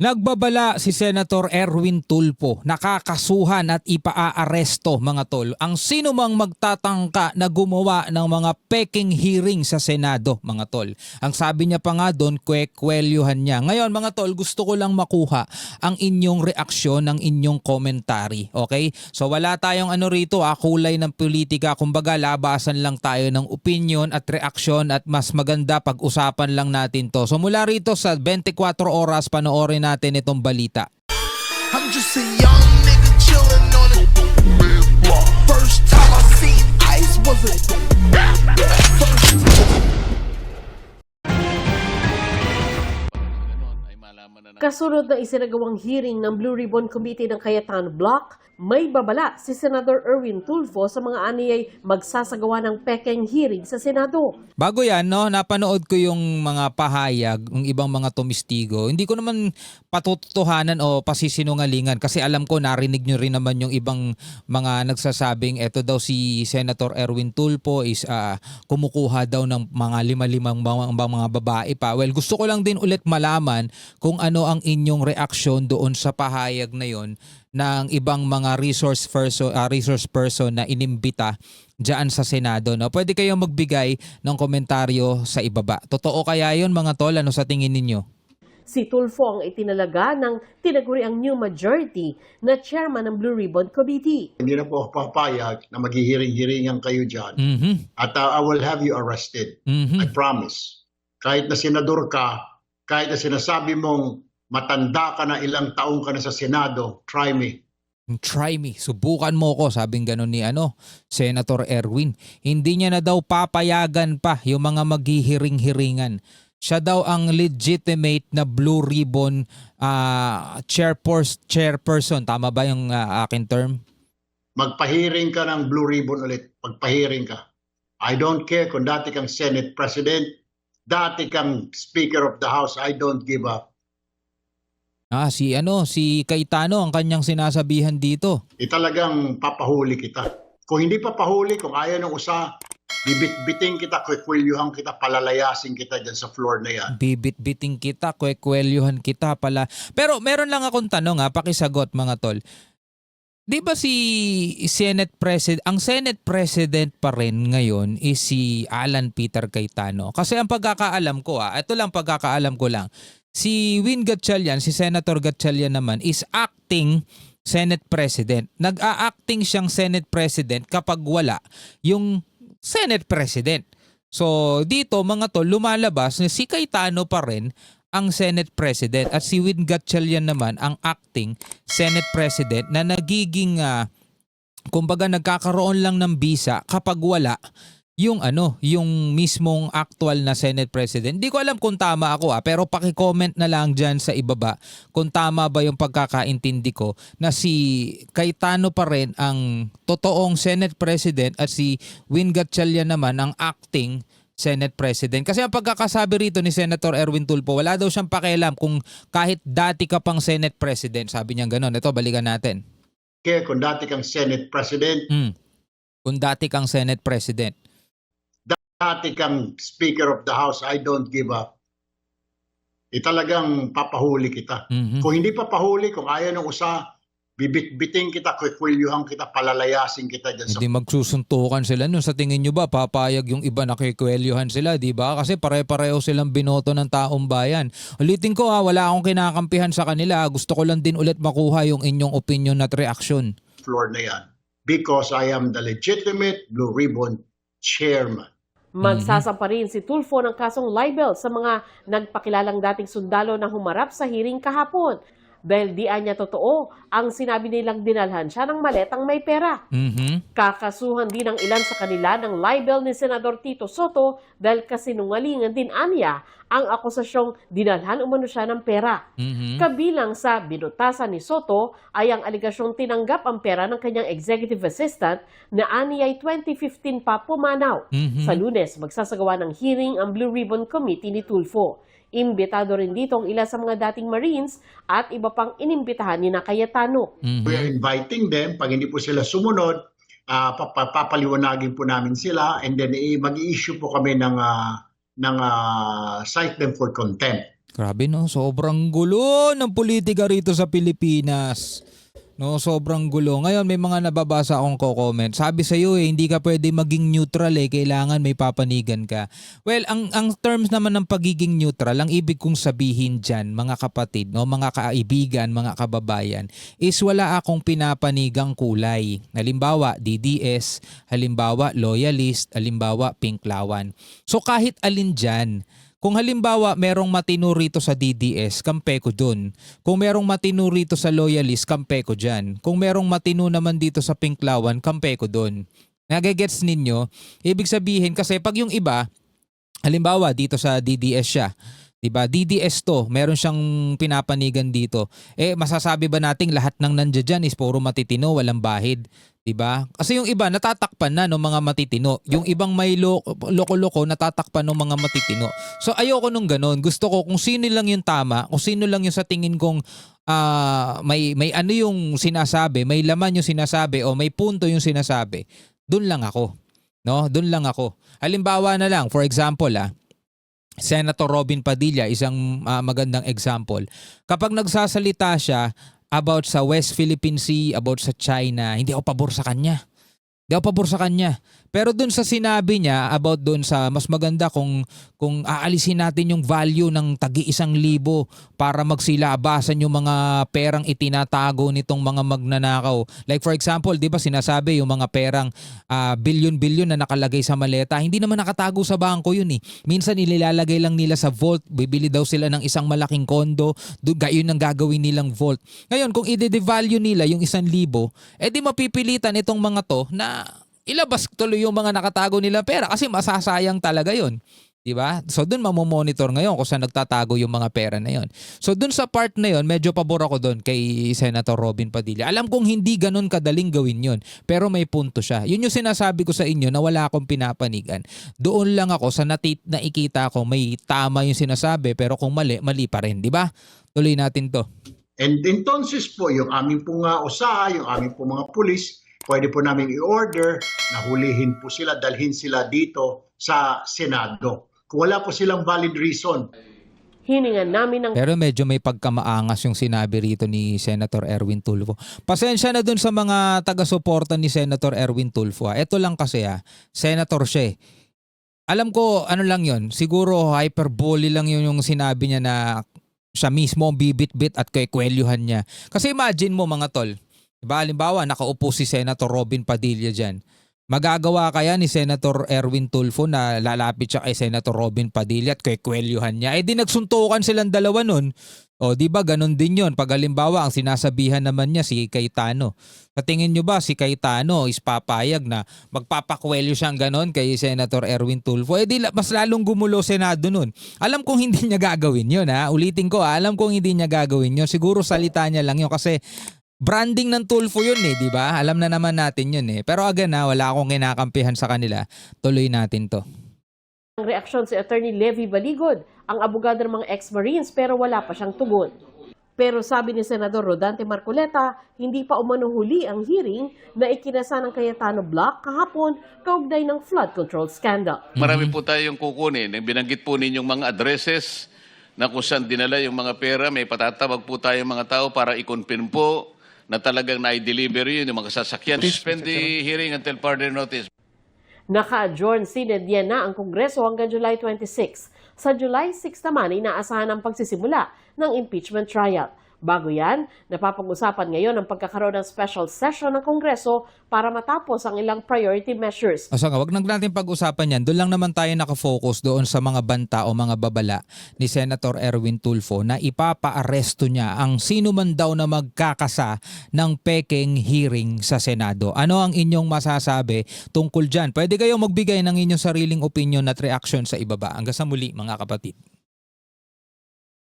Nagbabala si Senator Erwin Tulfo, nakakasuhan at ipaaaresto mga tol ang sino mang magtatangka na gumawa ng mga peking hearing sa Senado mga tol. Ang sabi niya pa nga doon, kwekwelyuhan niya. Ngayon mga tol, gusto ko lang makuha ang inyong reaksyon, ang inyong commentary. Okay? So wala tayong rito, kulay ng politika. Kumbaga labasan lang tayo ng opinion at reaksyon at mas maganda pag-usapan lang natin to. So mula rito sa 24 oras panoorin natin itong balita. I'm just a young nigga chillin' on it. First time I seen ice was a Kasunod na isinagawang hearing ng Blue Ribbon Committee ng Cayetano Block, may babala si Senator Erwin Tulfo sa mga aniyay magsasagawa ng pekeng hearing sa Senado. Bago yan, napanood ko yung mga pahayag ng ibang mga tumistigo. Hindi ko naman patutuhanan o pasisinungalingan kasi alam ko narinig nyo rin naman yung ibang mga nagsasabing eto daw si Senator Erwin Tulfo is kumukuha daw ng mga lima-limang mga babae pa. Well, gusto ko lang din ulit malaman kung ano ang inyong reaksyon doon sa pahayag na yon ng ibang mga resource person na inimbita diyan sa Senado. No? Pwede kayong magbigay ng komentaryo sa ibaba. Totoo kaya yon mga tol? Ano sa tingin ninyo? Si Tulfo ang itinalaga ng tinaguriang new majority na chairman ng Blue Ribbon Committee. Hindi na po ako papayag na maghihiring-hiringan kayo dyan. At I will have you arrested. I promise. Kahit na senador ka, kahit na sinasabi mong matanda ka na, ilang taong ka na sa Senado, try me. Try me. Subukan mo ko, sabing gano'n ni Senator Erwin. Hindi niya na daw papayagan pa yung mga maghihiring-hiringan. Siya daw ang legitimate na Blue Ribbon chairperson. Tama ba yung akin term? Magpahiring ka ng Blue Ribbon ulit. Magpahiring ka. I don't care kung dati kang Senate President, dati kang Speaker of the House, I don't give up. Si Cayetano ang kanyang sinasabihan dito. Talagang papahuli kita. Kung hindi papahuli, kung ayaw ng usa, bibit-biting kita, kwekwilyuhan kita, palalayasin kita dyan sa floor na yan. Bibit-biting kita, kwekwelyuhan kita pala. Pero meron lang akong tanong pakisagot mga tol. Di ba ang Senate President pa rin ngayon is si Alan Peter Cayetano? Kasi ang pagkakaalam ko, ito lang pagkakaalam ko lang, si Win Gatchalian, si Senator Gatchalian naman is acting Senate President. Nag-a-acting siyang Senate President kapag wala yung Senate President. So dito mga tol, lumalabas na si Cayetano pa rin ang Senate President at si Win Gatchalian naman ang acting Senate President na nagiging kumbaga nagkakaroon lang ng bisa kapag wala yung yung mismong actual na Senate President. Hindi ko alam kung tama ako pero paki-comment na lang diyan sa ibaba kung tama ba yung pagkakaintindi ko na si Cayetano pa rin ang totoong Senate President at si Win Gatchalian naman ang acting Senate President. Kasi ang pagkakasabi rito ni Senator Erwin Tulfo, wala daw siyang pakialam kung kahit dati ka pang Senate President. Sabi niya gano'n. Ito, balikan natin. Kaya kung dati kang Senate President, kung dati kang Senate President, dati kang Speaker of the House, I don't give up. Talagang papahuli kita. Kung hindi papahuli, kung ayaw ng usa, bibit-biting kita, kwekwilyuhan kita, palalayasin kita dyan sa... Hindi magsusuntukan sila nun. Sa tingin nyo ba, papayag yung iba na kwekwelyuhan sila, di ba? Kasi pare-pareho silang binoto ng taong bayan. Ulitin ko wala akong kinakampihan sa kanila. Gusto ko lang din ulit makuha yung inyong opinion at reaksyon. Floor na yan. Because I am the legitimate Blue Ribbon Chairman. Magsasampa rin si Tulfo ng kasong libel sa mga nagpakilalang dating sundalo na humarap sa hearing kahapon. Dahil di niya totoo ang sinabi nilang dinalhan siya ng maletang may pera. Kakasuhan din ng ilan sa kanila ng libel ni Senador Tito Soto dahil kasinungalingan din aniya ang akusasyong dinalhan umano siya ng pera. Kabilang sa binutasan ni Soto ay ang aligasyong tinanggap ang pera ng kanyang executive assistant na aniyay 2015 pa pumanaw. Sa Lunes, magsasagawa ng hearing ang Blue Ribbon Committee ni Tulfo. Imbitado rin dito ang ilan sa mga dating Marines at iba pang inimbitahan ni Cayetano. We are inviting them. Pag hindi po sila sumunod, papaliwanagin po namin sila and then mag-i-issue po kami ng cite them for contempt. Grabe no, sobrang gulo ng politika rito sa Pilipinas. No, sobrang gulo. Ngayon may mga nababasa akong ko-comment. Sabi sa iyo hindi ka pwede maging neutral kailangan may papanigan ka. Well, ang terms naman ng pagiging neutral, ang ibig kong sabihin diyan, mga kapatid, no, mga kaibigan, mga kababayan, is wala akong pinapanigang kulay. Halimbawa, DDS, halimbawa loyalist, halimbawa pinklawan. So kahit alin diyan, kung halimbawa merong matino rito sa DDS, kampe ko dun. Kung merong matino rito sa loyalist, kampe ko dyan. Kung merong matino naman dito sa pinklawan, kampe ko dun. Nagigets ninyo? Ibig sabihin kasi pag yung iba, halimbawa dito sa DDS siya, diba? DDS to, meron siyang pinapanigan dito. Masasabi ba nating lahat ng nandiyan dyan is puro matitino, walang bahid? Diba? Kasi yung iba natatakpan na ng mga matitino. Yung ibang may loko-loko natatakpan ng mga matitino. So ayoko nung ganun. Gusto ko kung sino lang yung tama, kung sino lang yung sa tingin kong may ano yung sinasabi, may laman yung sinasabi o may punto yung sinasabi, dun lang ako. No? Dun lang ako. Halimbawa na lang, for example Senator Robin Padilla, isang magandang example. Kapag nagsasalita siya about sa West Philippine Sea, about sa China, hindi ako pabor sa kanya. Hindi ako pabor sa kanya. Pero dun sa sinabi niya about dun sa mas maganda kung aalisin natin yung value ng tagi-1,000 para magsilabasan yung mga perang itinatago nitong mga magnanakaw. Like for example, di ba sinasabi yung mga perang bilyon-bilyon na nakalagay sa maleta, hindi naman nakatago sa bangko yun eh. Minsan inilalagay lang nila sa vault, bibili daw sila ng isang malaking kondo, gayon ang gagawin nilang vault. Ngayon, kung i-devalue nila yung 1,000, di mapipilitan itong mga to na ilabas tuloy yung mga nakatago nilang pera kasi masasayang talaga yon. Diba? So dun mamomonitor ngayon kung saan nagtatago yung mga pera na yon. So dun sa part na yon, medyo pabor ako dun kay Senator Robin Padilla. Alam kong hindi ganun kadaling gawin yon, pero may punto siya. Yun yung sinasabi ko sa inyo na wala akong pinapanigan. Doon lang ako sa nakikita ko may tama yung sinasabi pero kung mali, mali pa rin. Diba? Tuloy natin to. And entonces po, yung aming po nga usaha, yung aming po mga pulis, pwede po namin i-order na hulihin po sila, dalhin sila dito sa Senado. Kung wala po silang valid reason. Hiningan namin ng Pero medyo may pagkamaangas yung sinabi rito ni Senator Erwin Tulfo. Pasensya na dun sa mga taga-suporta ni Senator Erwin Tulfo. Ito lang kasi Senator siya. Alam ko ano lang yon, siguro hyperbole lang yun yung sinabi niya na siya mismo ang bibit-bit at kwelyuhan niya. Kasi imagine mo mga tol, diba, halimbawa nakaupo si Senator Robin Padilla dyan. Magagawa kaya ni Senator Erwin Tulfo na lalapit siya kay Senator Robin Padilla at kwelyuhan niya? Di nagsuntukan silang dalawa nun. O di ba ganun din yon pag halimbawa ang sinasabihan naman niya si Cayetano. Sa tingin nyo ba si Cayetano is papayag na magpapakwelyo siyang ganon kay Senator Erwin Tulfo? Di mas lalong gumulo Senado nun. Alam kong hindi niya gagawin yun Ulitin ko alam kong hindi niya gagawin yun. Siguro salita niya lang yun kasi branding ng Tulfo yun di ba? Alam na naman natin yun Pero again wala akong kinakampihan sa kanila. Tuloy natin to. Ang reaksyon si Attorney Levy Baligod, ang abogado ng mga ex-Marines pero wala pa siyang tugon. Pero sabi ni Senador Rodante Marcoleta, hindi pa umanuhuli ang hearing na ikinasa ng Cayetano Block kahapon kaugnay ng flood control scandal. Marami po tayong kukunin. Binanggit po ninyong mga addresses na kung saan dinala yung mga pera, may patatawag po tayong mga tao para i-confirm po na talagang na-deliver yun yung mga sasakyan. Suspend the hearing until further notice. Naka-adjourn sinedya na ang Kongreso hanggang July 26. Sa July 6 naman, inaasahan ang pagsisimula ng impeachment trial. Bago yan, napapag-usapan ngayon ang pagkakaroon ng special session ng Kongreso para matapos ang ilang priority measures. O wag nang natin pag-usapan yan. Doon lang naman tayo nakafocus doon sa mga banta o mga babala ni Senator Erwin Tulfo na ipapa-aresto niya ang sino man daw na magkakasa ng pekeng hearing sa Senado. Ano ang inyong masasabi tungkol dyan? Pwede kayong magbigay ng inyong sariling opinion at reaction sa ibaba. Hanggang sa muli mga kapatid.